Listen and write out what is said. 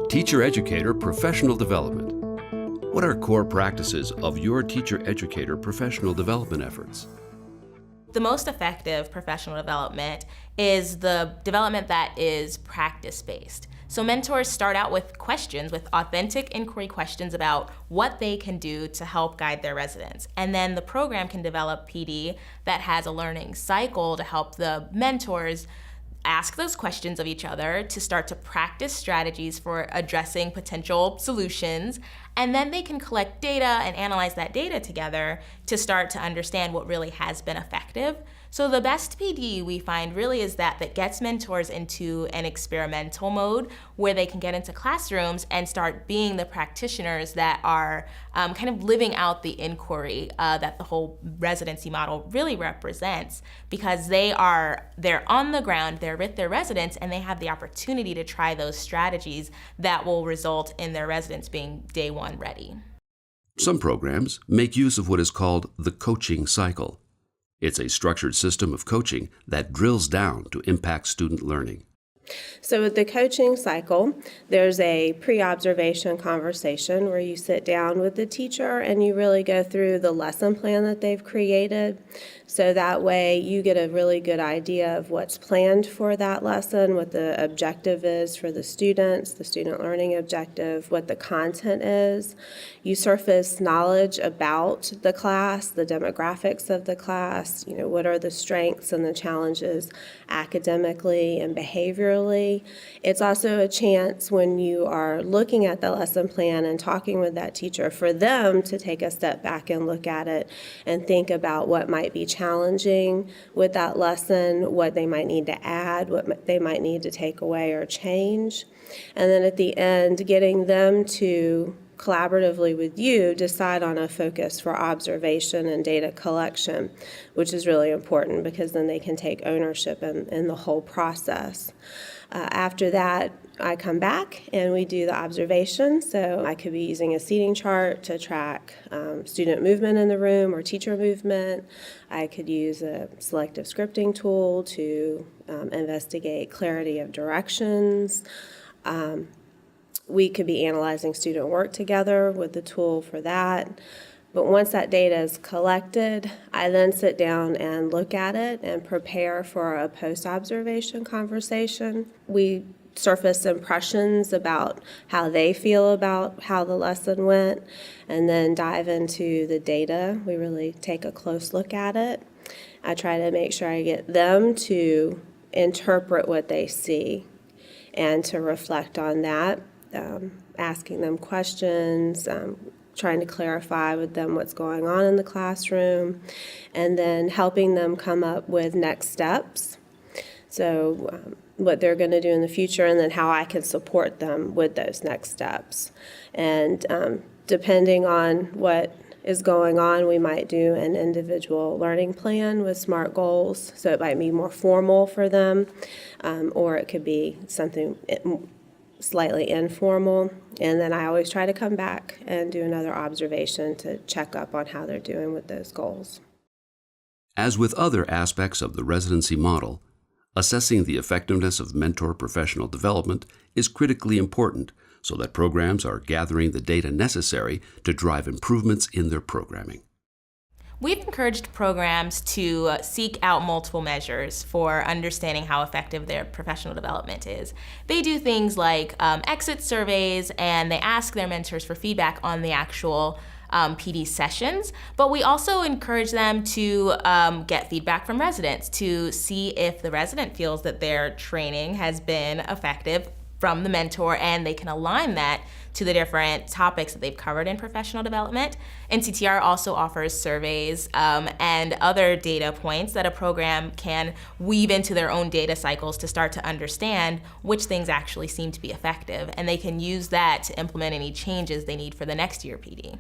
Teacher-educator professional development. What are core practices of your teacher-educator professional development efforts? The most effective professional development is the development that is practice-based. So mentors start out with questions, with authentic inquiry questions about what they can do to help guide their residents. And then the program can develop PD that has a learning cycle to help the mentors ask those questions of each other to start to practice strategies for addressing potential solutions, and then they can collect data and analyze that data together to start to understand what really has been effective. So the best PD we find really is that gets mentors into an experimental mode where they can get into classrooms and start being the practitioners that are kind of living out the inquiry that the whole residency model really represents, because they're on the ground, they're with their residents, and they have the opportunity to try those strategies that will result in their residents being day one ready. Some programs make use of what is called the coaching cycle. It's a structured system of coaching that drills down to impact student learning. So with the coaching cycle, there's a pre-observation conversation where you sit down with the teacher and you really go through the lesson plan that they've created. So that way you get a really good idea of what's planned for that lesson, what the objective is for the students, the student learning objective, what the content is. You surface knowledge about the class, the demographics of the class, what are the strengths and the challenges academically and behaviorally. It's also a chance when you are looking at the lesson plan and talking with that teacher for them to take a step back and look at it and think about what might be challenging with that lesson, what they might need to add, what they might need to take away or change. And then at the end, getting them to collaboratively with you decide on a focus for observation and data collection, which is really important because then they can take ownership in the whole process. After that, I come back and we do the observation. So I could be using a seating chart to track student movement in the room or teacher movement. I could use a selective scripting tool to investigate clarity of directions. We could be analyzing student work together with the tool for that. But once that data is collected, I then sit down and look at it and prepare for a post-observation conversation. We surface impressions about how they feel about how the lesson went, and then dive into the data. We really take a close look at it. I try to make sure I get them to interpret what they see and to reflect on that. Asking them questions, trying to clarify with them what's going on in the classroom, and then helping them come up with next steps. So what they're going to do in the future, and then how I can support them with those next steps. And depending on what is going on, we might do an individual learning plan with SMART goals. So it might be more formal for them, or it could be something slightly informal, and then I always try to come back and do another observation to check up on how they're doing with those goals. As with other aspects of the residency model, assessing the effectiveness of mentor professional development is critically important so that programs are gathering the data necessary to drive improvements in their programming. We've encouraged programs to seek out multiple measures for understanding how effective their professional development is. They do things like exit surveys, and they ask their mentors for feedback on the actual PD sessions, but we also encourage them to get feedback from residents to see if the resident feels that their training has been effective from the mentor, and they can align that to the different topics that they've covered in professional development. NCTR also offers surveys and other data points that a program can weave into their own data cycles to start to understand which things actually seem to be effective, and they can use that to implement any changes they need for the next year PD.